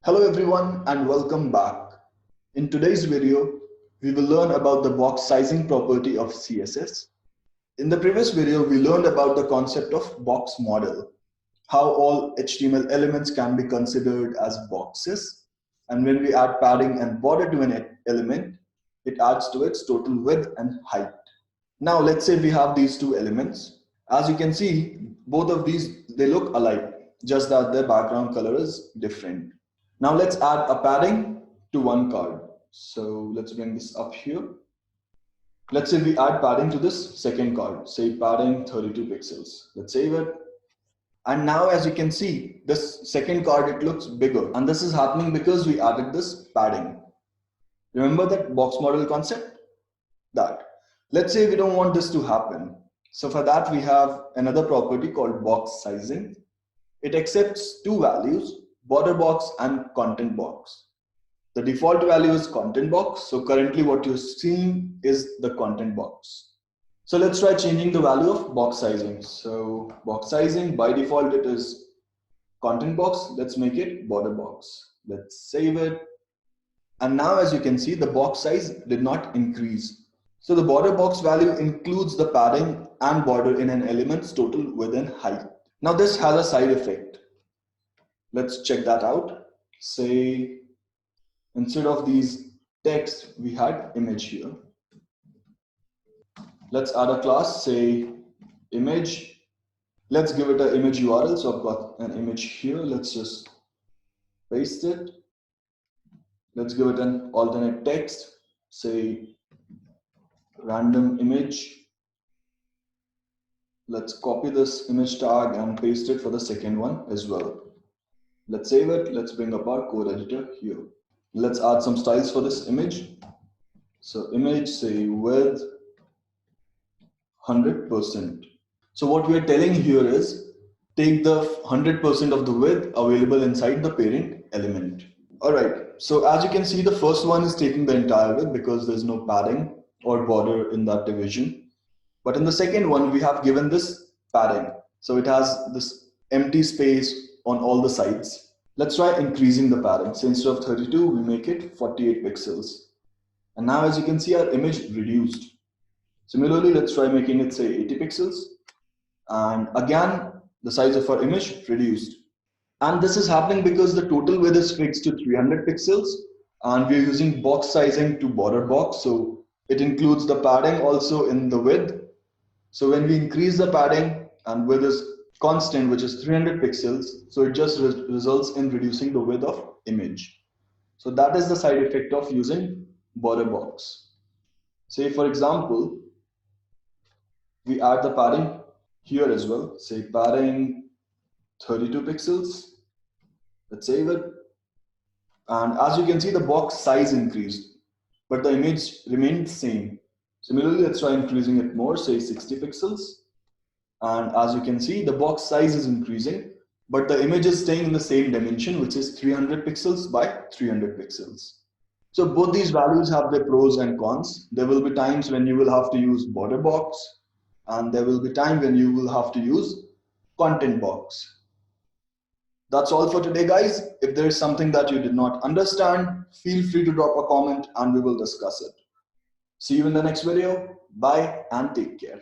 Hello everyone and welcome back. In today's video, we will learn about the box sizing property of CSS. In the previous video, we learned about the concept of box model, how all HTML elements can be considered as boxes, and when we add padding and border to an element, it adds to its total width and height. Now let's say we have these two elements. As you can see, both of these, they look alike, just that their background color is different. Now let's add a padding to one card. So let's bring this up here. Let's say we add padding to this second card, say padding 32 pixels. Let's save it. And now as you can see, this second card, it looks bigger. And this is happening because we added this padding. Remember that box model concept? That. Let's say we don't want this to happen. So for that, we have another property called box sizing. It accepts two values, border box and content box. The default value is content box. So currently what you're seeing is the content box. So let's try changing the value of box sizing. So box sizing, by default, it is content box. Let's make it border box. Let's save it. And now as you can see, the box size did not increase. So the border box value includes the padding and border in an element's total width and height. Now this has a side effect. Let's check that out. Say, instead of these text, we had image here. Let's add a class, say image. Let's give it an image URL. So I've got an image here. Let's just paste it. Let's give it an alternate text, say random image. Let's copy this image tag and paste it for the second one as well. Let's save it. Let's bring up our code editor here. Let's add some styles for this image. So image, say width 100%. So what we are telling here is take the 100% of the width available inside the parent element. All right. So as you can see, the first one is taking the entire width because there's no padding or border in that division. But in the second one, we have given this padding. So it has this empty space on all the sides. Let's try increasing the padding. So instead of 32, we make it 48 pixels. And now as you can see, our image reduced. Similarly, let's try making it say 80 pixels. And again, the size of our image reduced. And this is happening because the total width is fixed to 300 pixels. And we're using box sizing to border box. So it includes the padding also in the width. So when we increase the padding and width is constant, which is 300 pixels, so it just results in reducing the width of image. So that is the side effect of using border box. Say for example, we add the padding here as well, say padding 32 pixels. Let's save it. And as you can see, the box size increased, but the image remained same. Similarly, let's try increasing it more, say 60 pixels. And as you can see, the box size is increasing, but the image is staying in the same dimension, which is 300 pixels by 300 pixels. So both these values have their pros and cons. There will be times when you will have to use border box, and there will be time when you will have to use content box. That's all for today, guys. If there is something that you did not understand, feel free to drop a comment and we will discuss it. See you in the next video. Bye and take care.